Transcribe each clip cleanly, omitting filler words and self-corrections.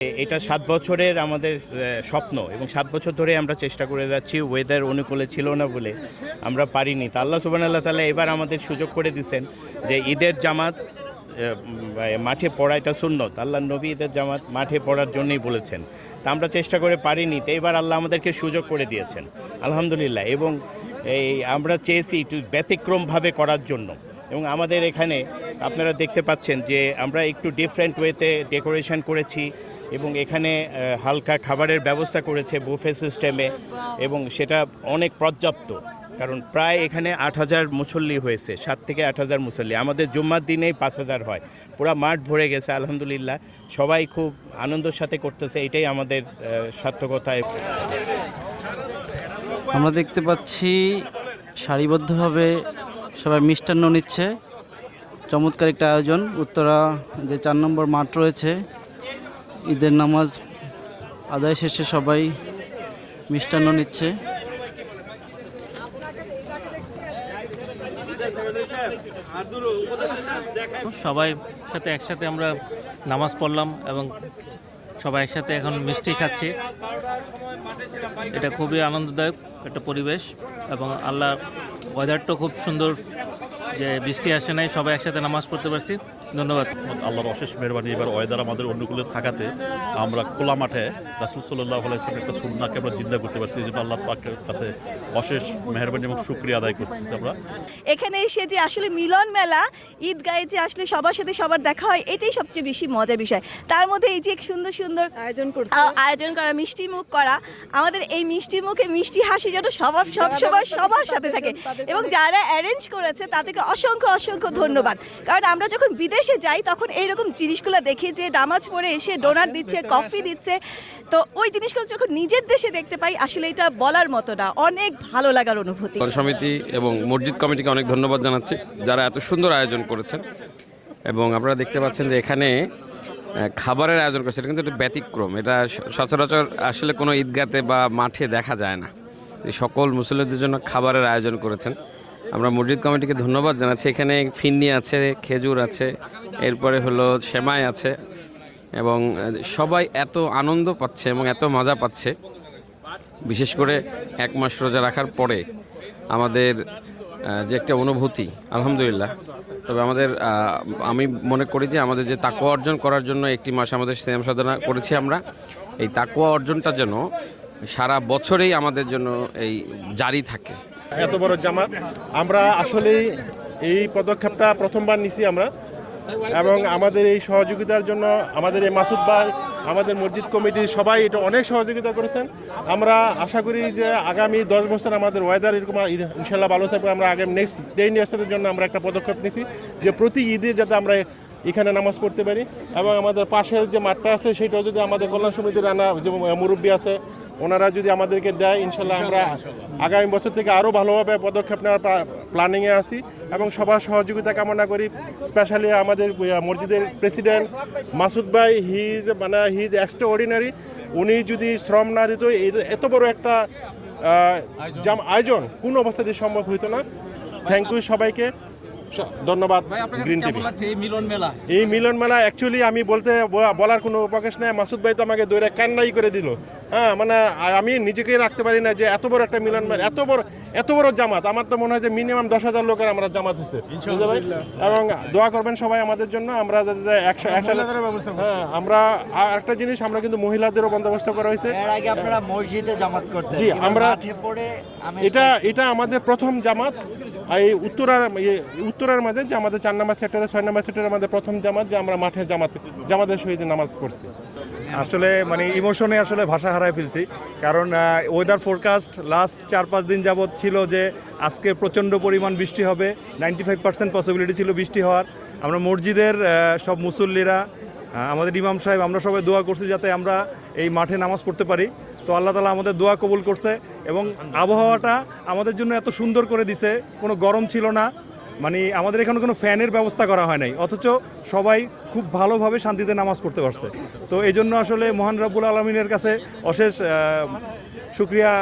এটা ৭ বছরের আমাদের স্বপ্ন এবং ৭ বছর ধরে আমরা চেষ্টা করে যাচ্ছি। ওয়েদার অনুকূলে ছিল না বলে আমরা পারিনি। তা আল্লাহ সুবহানাহু তাআলা এবার আমাদের সুযোগ করে দিয়েছেন যে ঈদের জামাত মাঠে পড়া এটা সুন্নত। আল্লাহর নবী ঈদের জামাত মাঠে পড়ার জন্যই বলেছেন। তা আমরা চেষ্টা করে পারিনি, তো এবার আল্লাহ আমাদেরকে সুযোগ করে দিয়েছেন আলহামদুলিল্লাহ। এবং আমরা চেয়েছি একটু ব্যতিক্রমভাবে করার জন্য, এবং আমাদের এখানে আপনারা দেখতে পাচ্ছেন যে আমরা একটু ডিফারেন্ট ওয়েতে ডেকোরেশন করেছি এবং এখানে হালকা খাবারের ব্যবস্থা করেছে বুফে সিস্টেমে, এবং সেটা অনেক পর্যাপ্ত। কারণ প্রায় এখানে ৮,০০০ মুসল্লি হয়েছে, ৭ থেকে ৮,০০০ মুসল্লি। আমাদের জুম্মার দিনেই ৫,০০০ হয়। পুরো মাঠ ভরে গেছে আলহামদুলিল্লাহ। সবাই খুব আনন্দের সাথে করতেছে, এটাই আমাদের সার্থকতা। আমরা দেখতে পাচ্ছি সারিবদ্ধভাবে সবাই মিষ্টান্ন নিচ্ছে। চমৎকার একটা আয়োজন। উত্তরা যে ৪ নম্বর মাঠ রয়েছে, ঈদের নামাজ আদায় শেষে সবাই মিষ্টান্ন নিচ্ছে। সবাই সাথে একসাথে আমরা নামাজ পড়লাম এবং সবাই একসাথে এখন মিষ্টি খাচ্ছি। এটা খুবই আনন্দদায়ক একটা পরিবেশ, এবং আল্লাহ ওয়েদারটা খুব সুন্দর যে বৃষ্টি আসে নাই, সবাই একসাথে নামাজ পড়তে পারছি। ধন্যবাদ। আল্লাহর অশেষ মেহরবানি, এবার ওয়েদার আমাদের অনুকূলে থাকাতে আমরা খোলা মাঠে রাসূল সাল্লাল্লাহু আলাইহি ওয়াসাল্লামের একটা সুন্নাহকে আমরা জিন্দা করতে পারছি। এই জন্য আল্লাহ পাকের কাছে অশেষ মেহরবানি এবং শুকরিয়া আদায় করছি আমরা। এখানে এসে যে আসলে মিলন মেলা, ঈদগাহে যে আসলে সবার সাথে সবার দেখা হয়, এটাই সবচেয়ে বেশি মজার বিষয়। তার মধ্যে এই যে সুন্দর সুন্দর আয়োজন করা, মিষ্টি মুখ করা, আমাদের এই মিষ্টি মুখে মিষ্টি হাসি যেন সবসময় সবার সাথে থাকে। এবং যারা অ্যারেঞ্জ করেছে তাদেরকে অসংখ্য অসংখ্য ধন্যবাদ। কারণ আমরা যখন বিদেশে যাই তখন এইরকম জিনিসগুলো দেখি যে নামাজ পড়ে এসে ডোনাট দিচ্ছে, কফি দিচ্ছে। তো ওই জিনিসগুলো যখন নিজের দেশে দেখতে পাই, আসলে এটা বলার মতো না, অনেক ভালো লাগার অনুভূতি। সমিতি এবং মসজিদ কমিটিকে অনেক ধন্যবাদ জানাচ্ছি, যারা এত সুন্দর আয়োজন করেছেন। এবং আপনারা দেখতে পাচ্ছেন যে এখানে খাবারের আয়োজন করেছে, এটা কিন্তু একটা ব্যতিক্রম। এটা সচরাচর আসলে কোনো ঈদগাতে বা মাঠে দেখা যায় না, যে সকল মুসল্লিদের জন্য খাবারের আয়োজন করেছেন। আমরা মসজিদ কমিটিকে ধন্যবাদ জানাচ্ছি। এখানে ফিন্নি আছে, খেজুর আছে, এরপরে হলো সেমাই আছে, এবং সবাই এত আনন্দ পাচ্ছে এবং এত মজা পাচ্ছে। বিশেষ করে ১ মাস রোজা রাখার পরে আমাদের যে একটা অনুভূতি, আলহামদুলিল্লাহ। তবে আমি মনে করি যে আমাদের যে তাকওয়া অর্জন করার জন্য ১টি মাস আমাদের সিয়াম সাধনা করেছি আমরা, এই তাকওয়া অর্জনটা যেন সারা বছরেই আমাদের জন্য এই জারি থাকে। এত বড় জামাত আমরা আসলে এই পদক্ষেপটা প্রথমবার নিছি আমরা, এবং আমাদের এই সহযোগিতার জন্য আমাদের এই মাসুদ ভাই, আমাদের মসজিদ কমিটির সবাই এটা অনেক সহযোগিতা করেছেন। আমরা আশা করি যে আগামী ১০ বছর আমাদের ওয়েদার এরকম ইনশাল্লাহ ভালো থাকবে। আমরা আগামী নেক্সট 10 ইয়ার্সের জন্য আমরা একটা পদক্ষেপ নিছি যে প্রতি ঈদে যাতে আমরা এখানে নামাজ পড়তে পারি। এবং আমাদের পাশের যে মাঠটা আছে সেটাও যদি আমাদের কল্যাণ সমিতির যে মুরব্বী আছে ওনারা যদি আমাদেরকে দেয়, ইনশাল্লাহ আমরা আগামী বছর থেকে আরও ভালোভাবে পদক্ষেপ নেওয়ার প্ল্যানিংয়ে আছি এবং সবার সহযোগিতা কামনা করি। স্পেশালি আমাদের মসজিদের প্রেসিডেন্ট মাসুদ ভাই, হি ইজ এক্সট্রা অর্ডিনারি। উনি যদি শ্রম না দিত এত বড় একটা আয়োজন কোনো অবস্থাতেই সম্ভব হইতো না। থ্যাংক ইউ সবাইকে, ধন্যবাদ গ্রিন টিভি। এই মিলন মেলা অ্যাকচুয়ালি আমি বলার কোনো অবকাশ নেই। মাসুদ ভাই তো আমাকে দৌড়ে কান্নাই করে দিল। হ্যাঁ, মানে আমি নিজেকেই রাখতে পারি না যে এত বড় একটা মিলন মেলা, এত বড় জামাত। আমার তো মনে হয় যে মিনিমাম 10,000 লোকের আমরা জামাত হচ্ছে। এবং দোয়া করবেন সবাই আমাদের জন্য। আমরা যাতে একসাথে, হ্যাঁ, আমরা একটা জিনিস, আমরা কিন্তু মহিলাদেরও বন্দোবস্ত করা হয়েছে। জি, আমরা এটা আমাদের প্রথম জামাত এই উত্তরার মাঝে, যে আমাদের 4 নম্বর সেক্টরে 6 নম্বর সেক্টরে আমাদের প্রথম জামাত, যে আমরা মাঠে জামাতের সহিত নামাজ পড়ছি। আসলে ইমোশনে আসলে ভাষা হারায় ফেলছি। কারণ ওয়েদার ফোরকাস্ট লাস্ট 4-5 দিন যাবৎ ছিল যে আজকে প্রচণ্ড পরিমাণ বৃষ্টি হবে, 95% পসিবিলিটি ছিল বৃষ্টি হওয়ার। আমরা মসজিদের সব মুসল্লিরা, আমাদের ইমাম সাহেব, আমরা সবাই দোয়া করছি যাতে আমরা এই মাঠে নামাজ পড়তে পারি। তো আল্লাহ তাআলা আমাদের দোয়া কবুল করছে এবং আবহাওয়াটা আমাদের জন্য এত সুন্দর করে দিছে। কোনো গরম ছিল না, আমাদের এখানে কোনো ফ্যানের ব্যবস্থা করা হয় নাই, অথচ সবাই খুব ভালোভাবে শান্তিতে নামাজ পড়তে পারছে। তো এই জন্য আসলে মহান রব্বুল আলমিনের কাছে অশেষ শুকরিয়া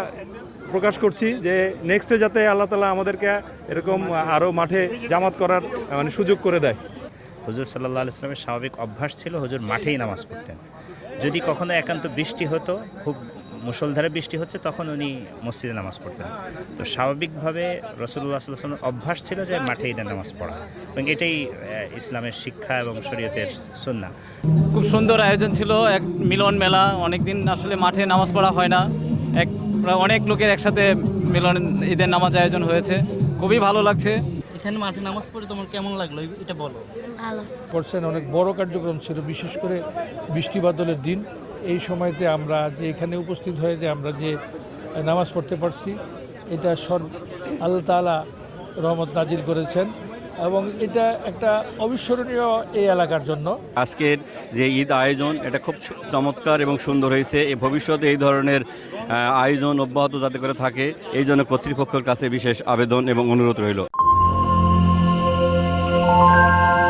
প্রকাশ করছি যে নেক্সটে যাতে আল্লাহ তাআলা আমাদেরকে এরকম আরও মাঠে জামাত করার সুযোগ করে দেয়। হুজুর সাল্লাল্লাহু আলাইহি ওয়াসাল্লামের স্বাভাবিক অভ্যাস ছিল হুজুর মাঠেই নামাজ পড়তেন। যদি কখনো একান্ত বৃষ্টি হতো, খুব মুষলধারে বৃষ্টি হচ্ছে, তখন উনি মসজিদে নামাজ পড়তেন। তো স্বাভাবিকভাবে রাসূলুল্লাহ সাল্লাল্লাহু আলাইহি ওয়াসাল্লামের অভ্যাস ছিল যে মাঠে ঈদের নামাজ পড়া, এবং এটাই ইসলামের শিক্ষা এবং শরীয়তের সুন্নাহ। খুব সুন্দর আয়োজন ছিল, এক মিলন মেলা। অনেক দিন আসলে মাঠে নামাজ পড়া হয় না, প্রায় অনেক লোকের একসাথে মিলন ঈদের নামাজ আয়োজন হয়েছে, খুবই ভালো লাগছে। এখানে মাঠে নামাজ পড়ে তোমার কেমন লাগলো এটা বলো। ভালো করছেন, অনেক বড় কার্যক্রম ছিল, বিশেষ করে বৃষ্টি বাদলের দিন। এই সময়তে আমরা যে এখানে উপস্থিত হয়ে যে আমরা যে নামাজ পড়তে পারছি, এটা আল্লাহ তাআলা রহমত নাজিল করেছেন, এবং এটা একটা অবিস্মরণীয় এই এলাকার জন্য। আজকের যে ঈদ আয়োজন এটা খুব চমৎকার এবং সুন্দর হয়েছে। ভবিষ্যতে এই ধরনের আয়োজন অব্যাহত যাতে করে থাকে, এই জন্য কর্তৃপক্ষের কাছে বিশেষ আবেদন এবং অনুরোধ রইল।